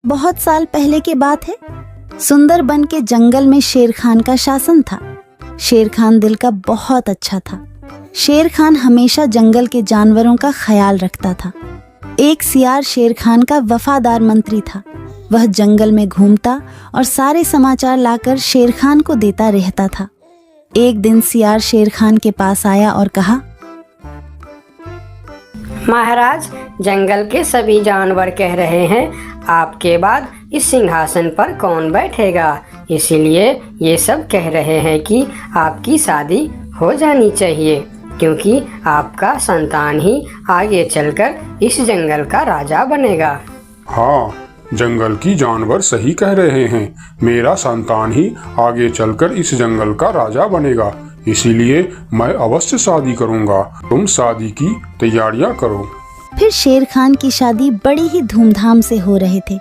बहुत साल पहले की बात है। सुंदरबन के जंगल में शेर खान का शासन था। शेर खान दिल का बहुत अच्छा था। शेर खान हमेशा जंगल के जानवरों का ख्याल रखता था। एक सियार शेर खान का वफादार मंत्री था। वह जंगल में घूमता और सारे समाचार लाकर शेर खान को देता रहता था। एक दिन सियार शेर खान के पास आया और कहा, महाराज, जंगल के सभी जानवर कह रहे हैं आपके बाद इस सिंहासन पर कौन बैठेगा। इसीलिए ये सब कह रहे हैं कि आपकी शादी हो जानी चाहिए, क्योंकि आपका संतान ही आगे चलकर इस जंगल का राजा बनेगा। हाँ, जंगल की जानवर सही कह रहे हैं। मेरा संतान ही आगे चलकर इस जंगल का राजा बनेगा। इसीलिए मैं अवश्य शादी करूंगा। तुम शादी की तैयारियां करो। फिर शेर खान की शादी बड़ी ही धूमधाम से हो रहे थे।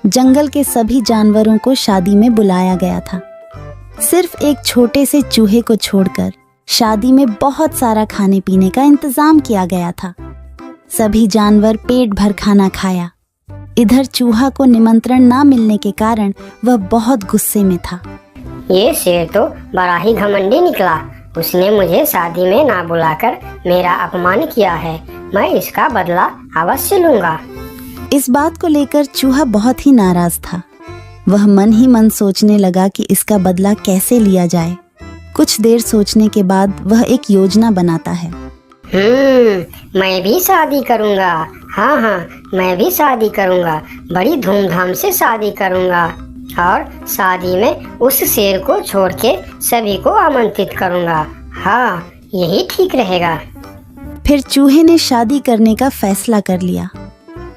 जंगल के सभी जानवरों को शादी में बुलाया गया था। सिर्फ एक छोटे से चूहे को छोड़कर शादी में बहुत सारा खाने पीने का इंतजाम किया गया था। सभी जानवर पेट भर खाना खाया। इधर चूहा को निमंत्रण ना मिलने के कारण वह बहुत गुस्से में था। ये शेर तो बड़ा ही घमंडी निकला। उसने मुझे शादी में ना बुलाकर मेरा अपमान किया है। मैं इसका बदला अवश्य लूंगा। इस बात को लेकर चूहा बहुत ही नाराज था। वह मन ही मन सोचने लगा कि इसका बदला कैसे लिया जाए। कुछ देर सोचने के बाद वह एक योजना बनाता है। मैं भी शादी करूंगा। हाँ, मैं भी शादी करूंगा। बड़ी धूमधाम से शादी करूंगा और शादी में उस शेर को छोड़ के सभी को आमंत्रित करूंगा। हाँ, यही ठीक रहेगा। फिर चूहे ने शादी करने का फैसला कर लिया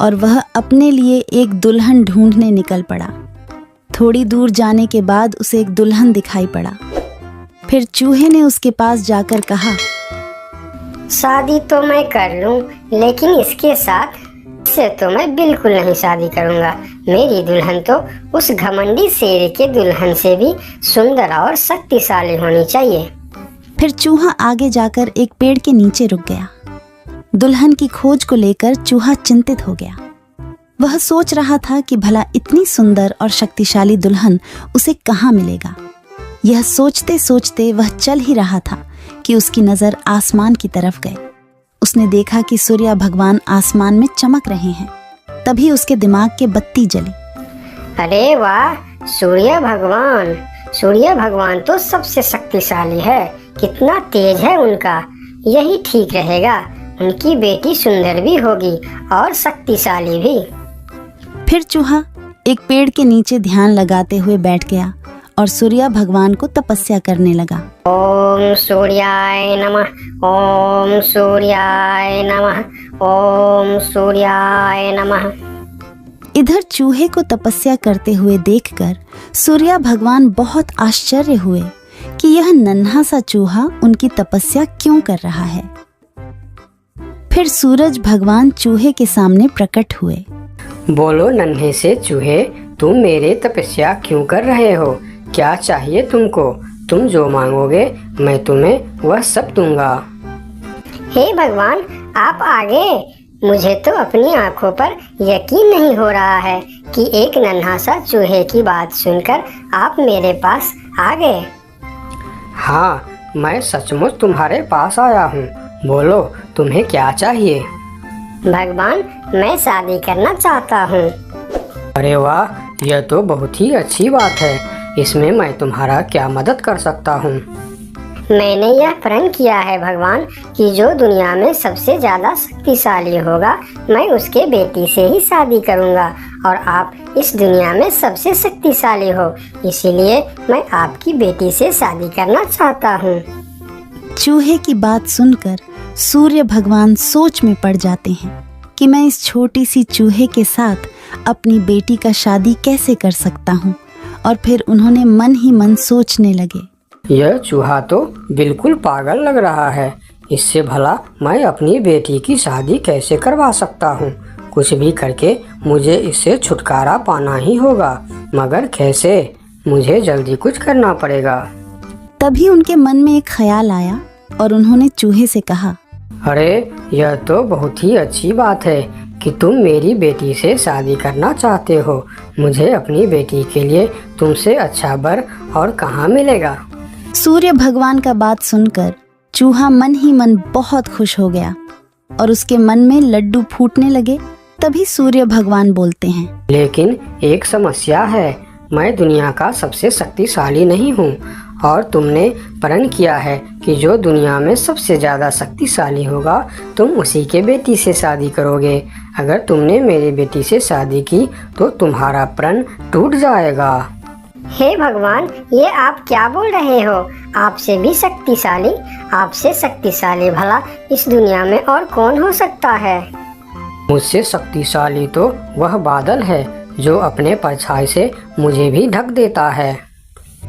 और वह अपने लिए एक दुल्हन ढूंढने निकल पड़ा। थोड़ी दूर जाने के बाद उसे एक दुल्हन दिखाई पड़ा। फिर चूहे ने उसके पास जाकर कहा, शादी तो मैं कर लूं, लेकिन इसके साथ से तो मैं बिल्कुल नहीं शादी करूंगा। मेरी दुल्हन तो उस घमंडी शेर के दुल्हन से भी सुंदर और शक्तिशाली होनी चाहिए। फिर चूहा आगे जाकर एक पेड़ के नीचे रुक गया। दुल्हन की खोज को लेकर चूहा चिंतित हो गया। वह सोच रहा था कि भला इतनी सुंदर और शक्तिशाली दुल्हन उसे कहाँ मिलेगा। यह सोचते सोचते वह चल ही रहा था कि उसकी नजर आसमान की तरफ गई। उसने देखा कि सूर्य भगवान आसमान में चमक रहे हैं। तभी उसके दिमाग के बत्ती जली। अरे वाह, सूर्य भगवान तो सबसे शक्तिशाली है। कितना तेज है उनका। यही ठीक रहेगा। उनकी बेटी सुंदर भी होगी और शक्तिशाली भी। फिर चूहा एक पेड़ के नीचे ध्यान लगाते हुए बैठ गया और सूर्य भगवान को तपस्या करने लगा। ओम सूर्याय नमः, ओम सूर्याय नमः, ओम सूर्याय नमः। इधर चूहे को तपस्या करते हुए देखकर सूर्य भगवान बहुत आश्चर्य हुए कि यह नन्हा सा चूहा उनकी तपस्या क्यों कर रहा है। फिर सूरज भगवान चूहे के सामने प्रकट हुए। बोलो नन्हे से चूहे, तुम मेरे तपस्या क्यों कर रहे हो? क्या चाहिए तुमको? तुम जो मांगोगे मैं तुम्हें वह सब दूंगा। हे भगवान, आप आगे। मुझे तो अपनी आंखों पर यकीन नहीं हो रहा है कि एक नन्हा सा चूहे की बात सुनकर आप मेरे पास आ गए। हाँ, मैं सचमुच तुम्हारे पास आया हूँ। बोलो तुम्हें क्या चाहिए? भगवान, मैं शादी करना चाहता हूँ। अरे वाह, यह तो बहुत ही अच्छी बात है। इसमें मैं तुम्हारा क्या मदद कर सकता हूँ? मैंने यह प्रण किया है भगवान कि जो दुनिया में सबसे ज्यादा शक्तिशाली होगा मैं उसके बेटी से ही शादी करूँगा और आप इस दुनिया में सबसे शक्तिशाली हो। इसीलिए मैं आपकी बेटी से शादी करना चाहता हूँ। चूहे की बात सुनकर सूर्य भगवान सोच में पड़ जाते हैं कि मैं इस छोटी सी चूहे के साथ अपनी बेटी का शादी कैसे कर सकता हूँ। और फिर उन्होंने मन ही मन सोचने लगे, यह चूहा तो बिल्कुल पागल लग रहा है। इससे भला मैं अपनी बेटी की शादी कैसे करवा सकता हूँ? कुछ भी करके मुझे इससे छुटकारा पाना ही होगा, मगर कैसे? मुझे जल्दी कुछ करना पड़ेगा। तभी उनके मन में एक ख्याल आया और उन्होंने चूहे से कहा, अरे यह तो बहुत ही अच्छी बात है कि कि तुम मेरी बेटी से शादी करना चाहते हो। मुझे अपनी बेटी के लिए तुमसे अच्छा वर और कहाँ मिलेगा। सूर्य भगवान का बात सुनकर चूहा मन ही मन बहुत खुश हो गया और उसके मन में लड्डू फूटने लगे। तभी सूर्य भगवान बोलते हैं, लेकिन एक समस्या है, मैं दुनिया का सबसे शक्तिशाली नहीं हूँ और तुमने प्रण किया है कि जो दुनिया में सबसे ज़्यादा शक्तिशाली होगा तुम उसी के बेटी से शादी करोगे। अगर तुमने मेरी बेटी से शादी की तो तुम्हारा प्रण टूट जाएगा। हे भगवान, ये आप क्या बोल रहे हो? आपसे भी शक्तिशाली? आपसे शक्तिशाली भला इस दुनिया में और कौन हो सकता है? मुझसे शक्तिशाली तो वह बादल है जो अपने परछाई से मुझे भी ढक देता है।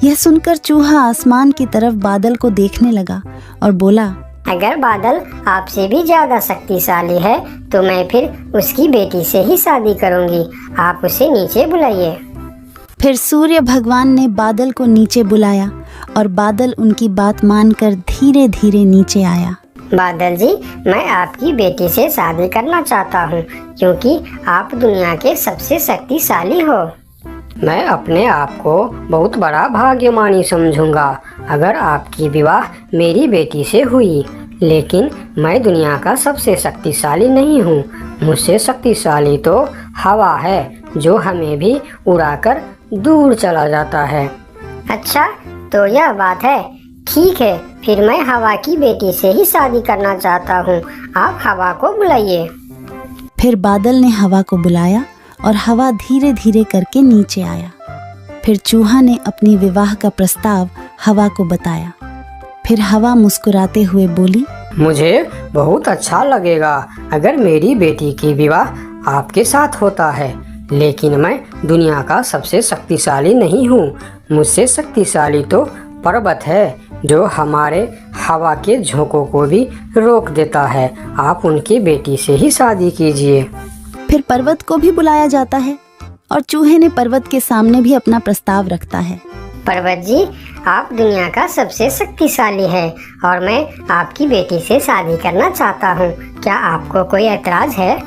यह सुनकर चूहा आसमान की तरफ बादल को देखने लगा और बोला, अगर बादल आपसे भी ज्यादा शक्तिशाली है तो मैं फिर उसकी बेटी से ही शादी करूंगी। आप उसे नीचे बुलाइए। फिर सूर्य भगवान ने बादल को नीचे बुलाया और बादल उनकी बात मानकर धीरे धीरे नीचे आया। बादल जी, मैं आपकी बेटी से शादी करना चाहता हूँ क्योंकि आप दुनिया के सबसे शक्तिशाली हो। मैं अपने आप को बहुत बड़ा भाग्यमानी समझूंगा अगर आपकी विवाह मेरी बेटी से हुई, लेकिन मैं दुनिया का सबसे शक्तिशाली नहीं हूँ। मुझसे शक्तिशाली तो हवा है जो हमें भी उड़ाकर दूर चला जाता है। अच्छा, तो यह बात है। ठीक है, फिर मैं हवा की बेटी से ही शादी करना चाहता हूँ। आप हवा को बुलाइए। फिर बादल ने हवा को बुलाया और हवा धीरे धीरे करके नीचे आया। फिर चूहा ने अपनी विवाह का प्रस्ताव हवा को बताया। फिर हवा मुस्कुराते हुए बोली, मुझे बहुत अच्छा लगेगा अगर मेरी बेटी की विवाह आपके साथ होता है, लेकिन मैं दुनिया का सबसे शक्तिशाली नहीं हूँ। मुझसे शक्तिशाली तो पर्वत है जो हमारे हवा के झोंकों को भी रोक देता है। आप उनकी बेटी से ही शादी कीजिए। फिर पर्वत को भी बुलाया जाता है और चूहे ने पर्वत के सामने भी अपना प्रस्ताव रखता है। पर्वत जी, आप दुनिया का सबसे शक्तिशाली है और मैं आपकी बेटी से शादी करना चाहता हूँ। क्या आपको कोई ऐतराज है?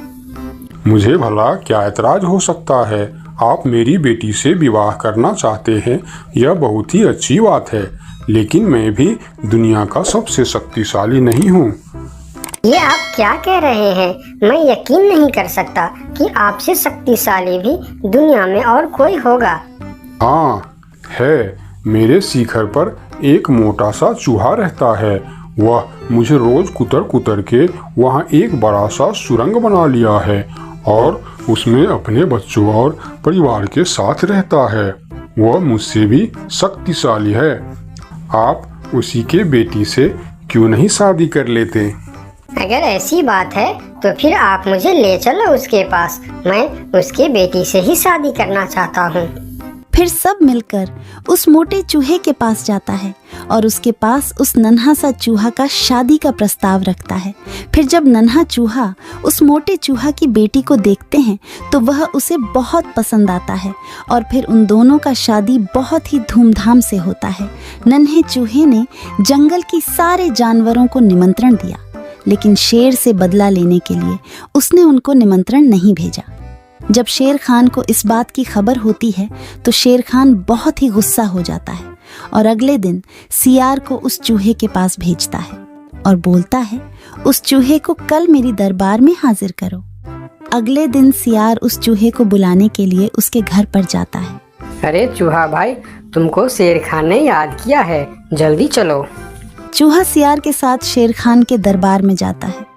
मुझे भला क्या ऐतराज हो सकता है? आप मेरी बेटी से विवाह करना चाहते हैं, यह बहुत ही अच्छी बात है, लेकिन मैं भी दुनिया का सबसे शक्तिशाली नहीं हूँ। ये आप क्या कह रहे हैं? मैं यकीन नहीं कर सकता कि आपसे शक्तिशाली भी दुनिया में और कोई होगा। हाँ है, मेरे शिखर पर एक मोटा सा चूहा रहता है। वह मुझे रोज कुतर कुतर के वहाँ एक बड़ा सा सुरंग बना लिया है और उसमें अपने बच्चों और परिवार के साथ रहता है। वह मुझसे भी शक्तिशाली है। आप उसी के बेटी से क्यों नहीं शादी कर लेते? अगर ऐसी बात है तो फिर आप मुझे ले चलो उसके पास। मैं उसके बेटी से ही शादी करना चाहता हूँ। फिर सब मिलकर उस मोटे चूहे के पास जाता है और उसके पास उस नन्हा सा चूहा का शादी का प्रस्ताव रखता है। फिर जब नन्हा चूहा उस मोटे चूहा की बेटी को देखते हैं तो वह उसे बहुत पसंद आता है और फिर उन दोनों का शादी बहुत ही धूमधाम से होता है। नन्हे चूहे ने जंगल की सारे जानवरों को निमंत्रण दिया, लेकिन शेर से बदला लेने के लिए उसने उनको निमंत्रण नहीं भेजा। जब शेर खान को इस बात की खबर होती है तो शेर खान बहुत ही गुस्सा हो जाता है और अगले दिन सियार को उस चूहे के पास भेजता है और बोलता है, उस चूहे को कल मेरी दरबार में हाजिर करो। अगले दिन सियार उस चूहे को बुलाने के लिए उसके घर पर जाता है। अरे चूहा भाई, तुमको शेर खान ने याद किया है, जल्दी चलो। चूहा सियार के साथ शेर खान के दरबार में जाता है।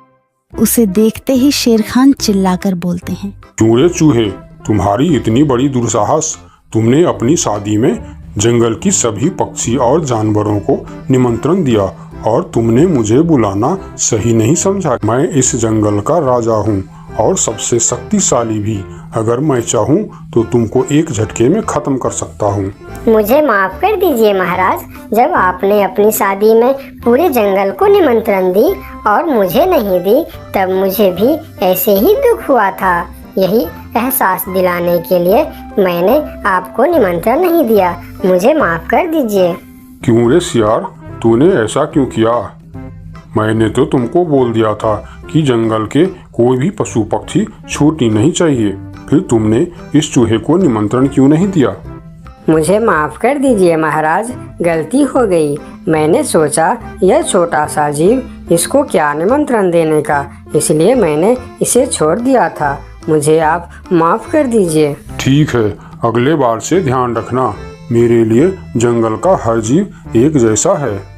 उसे देखते ही शेर खान चिल्लाकर बोलते हैं, क्यों रे चूहे, तुम्हारी इतनी बड़ी दुस्साहस? तुमने अपनी शादी में जंगल की सभी पक्षी और जानवरों को निमंत्रण दिया और तुमने मुझे बुलाना सही नहीं समझा। मैं इस जंगल का राजा हूँ और सबसे शक्तिशाली भी। अगर मैं चाहूँ तो तुमको एक झटके में खत्म कर सकता हूँ। मुझे माफ कर दीजिए महाराज, जब आपने अपनी शादी में पूरे जंगल को निमंत्रण दी और मुझे नहीं दी तब मुझे भी ऐसे ही दुख हुआ था। यही एहसास दिलाने के लिए मैंने आपको निमंत्रण नहीं दिया। मुझे माफ कर दीजिए। क्यों रे सियार, तूने ऐसा क्यों किया? मैंने तो तुमको बोल दिया था कि जंगल के कोई भी पशु पक्षी छूटनी नहीं चाहिए। फिर तुमने इस चूहे को निमंत्रण क्यों नहीं दिया? मुझे माफ़ कर दीजिए महाराज, गलती हो गई। मैंने सोचा यह छोटा सा जीव, इसको क्या निमंत्रण देने का, इसलिए मैंने इसे छोड़ दिया था। मुझे आप माफ़ कर दीजिए। ठीक है, अगले बार से ध्यान रखना। मेरे लिए जंगल का हर जीव एक जैसा है।